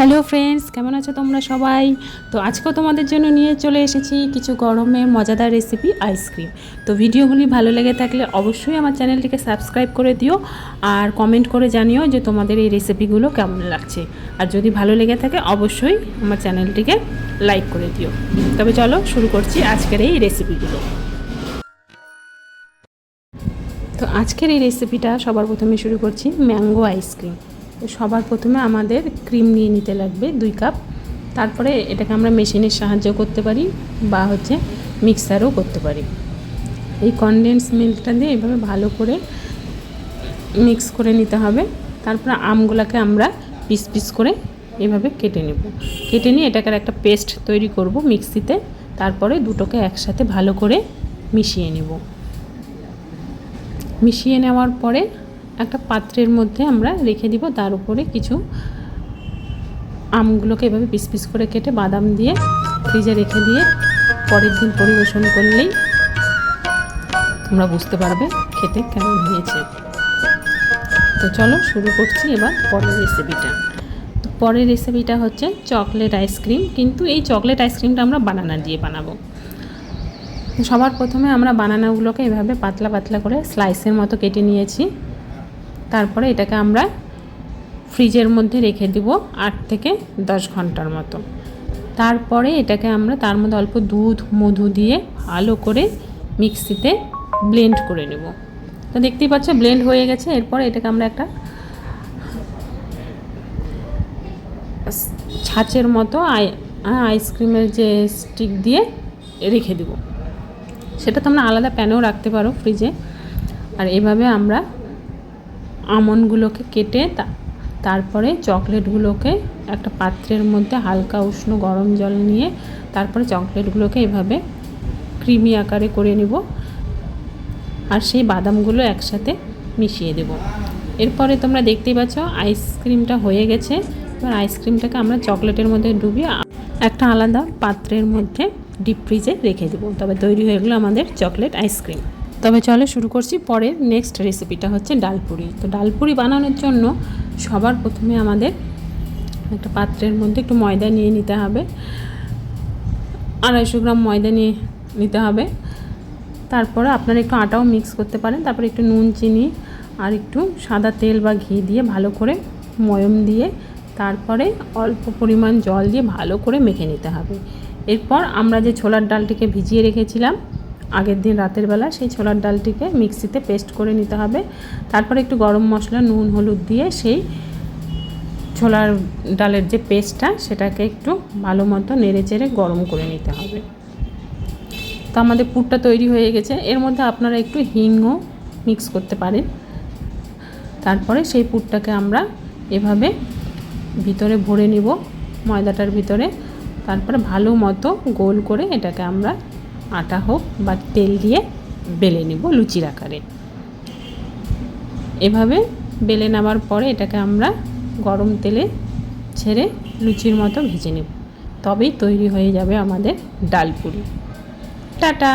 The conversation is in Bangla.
হ্যালো ফ্রেন্ডস, কেমন আছো তোমরা সবাই? তো আজকেও তোমাদের জন্য নিয়ে চলে এসেছি কিছু গরমের মজাদার রেসিপি আইসক্রিম। তো ভিডিওগুলি ভালো লেগে থাকলে অবশ্যই আমার চ্যানেলটিকে সাবস্ক্রাইব করে দিও আর কমেন্ট করে জানিও যে তোমাদের এই রেসিপিগুলো কেমন লাগছে। আর যদি ভালো লেগে থাকে অবশ্যই আমার চ্যানেলটিকে লাইক করে দিও। তবে চলো শুরু করছি আজকের এই রেসিপিগুলো। তো আজকের এই রেসিপিটা সবার প্রথমে শুরু করছি ম্যাঙ্গো আইসক্রিম। তো সবার প্রথমে আমাদের ক্রিম নিয়ে নিতে লাগবে 2 কাপ। তারপরে এটাকে আমরা মেশিনের সাহায্য করতে পারি বা মিক্সারও করতে পারি। এই কনডেন্স মিল্কটা দিয়ে এভাবে ভালো করে মিক্স করে নিতে হবে। তারপরে আমগুলোকে আমরা পিস পিস করে এভাবে কেটে নেব। কেটে নিয়ে এটাকে একটা পেস্ট তৈরি করব মিক্সিতে। তারপরে দুটোকে একসাথে ভালো করে মিশিয়ে নেব। মিশিয়ে নেওয়ার পরে একটা পাত্রের মধ্যে আমরা রেখে দিব। তার উপরে কিছু আমগুলোকে এভাবে পিস পিস করে কেটে বাদাম দিয়ে ফ্রিজে রেখে দিয়ে পরের দিন পরিবেশন করলেই তোমরা বুঝতে পারবে খেতে কেমন হয়েছে। তো চলো শুরু করছি এবার পরের রেসিপিটা। তো পরের রেসিপিটা হচ্ছে চকলেট আইসক্রিম, কিন্তু এই চকলেট আইসক্রিমটা আমরা বানানা দিয়ে বানাবো। সবার প্রথমে আমরা বানানাগুলোকে এভাবে পাতলা পাতলা করে স্লাইসের মতো কেটে নিয়েছি। তারপরে এটাকে আমরা ফ্রিজের মধ্যে রেখে দিব 8 থেকে 10 ঘন্টার মতো। তারপরে এটাকে আমরা তার মধ্যে অল্প দুধ মধু দিয়ে ভালো করে মিক্সিতে ব্লেন্ড করে নেব। তো দেখতেই পাচ্ছ ব্লেন্ড হয়ে গেছে। এরপরে এটাকে আমরা একটা ছাঁচের মতো আইসক্রিমের যে স্টিক দিয়ে রেখে দেব। সেটা তোমরা আলাদা প্যানেও রাখতে পারো ফ্রিজে। আর এভাবে আমরা আমন্ডগুলোকে কেটে তারপরে চকলেটগুলোকে একটা পাত্রের মধ্যে হালকা উষ্ণ গরম জল নিয়ে তারপরে চকলেটগুলোকে এভাবে ক্রিমি আকারে করে নেব। আর সেই বাদামগুলো একসাথে মিশিয়ে দেব। এরপরে তোমরা দেখতেই পাচ্ছ আইসক্রিমটা হয়ে গেছে। এবার আইসক্রিমটাকে আমরা চকলেটের মধ্যে ডুবিয়ে একটা আলাদা পাত্রের মধ্যে ডিপ ফ্রিজে রেখে দেবো। তবে তৈরি হয়ে গেলো আমাদের চকলেট আইসক্রিম। তবে চলো শুরু করছি পরের নেক্সট রেসিপিটা হচ্ছে ডালপুরি। তো ডালপুরি বানানোর জন্য সবার প্রথমে আমাদের একটা পাত্রের মধ্যে একটু ময়দা নিয়ে নিতে হবে। 250 গ্রাম ময়দা নিয়ে নিতে হবে। তারপরে আপনারা একটু আটাও মিক্স করতে পারেন। তারপরে একটু নুন চিনি আর একটু সাদা তেল বা ঘি দিয়ে ভালো করে ময়ম দিয়ে তারপরে অল্প পরিমাণ জল দিয়ে ভালো করে মেখে নিতে হবে। এরপর আমরা যে ছোলার ডালটিকে ভিজিয়ে রেখেছিলাম আগের দিন রাতের বেলা, সেই ছোলার ডালটিকে মিক্সিতে পেস্ট করে নিতে হবে। তারপরে একটু গরম মশলা নুন হলুদ দিয়ে সেই ছোলার ডালের যে পেস্টটা সেটাকে একটু ভালো মতো নেড়ে চেড়ে গরম করে নিতে হবে। তো আমাদের পুরটা তৈরি হয়ে গেছে। এর মধ্যে আপনারা একটু হিংও মিক্স করতে পারেন। তারপরে সেই পুরটাকে আমরা এভাবে ভিতরে ভরে নিব ময়দাটার ভিতরে। তারপরে ভালো মতো গোল করে এটাকে আমরা আটা হোক বা তেল দিয়ে বেলে নিব লুচির আকারে। এভাবে বেলে নেওয়ার পরে এটাকে আমরা গরম তেলে ছেড়ে লুচির মতো ভেজে নেব। তবেই তৈরি হয়ে যাবে আমাদের ডালপুরি। টাটা।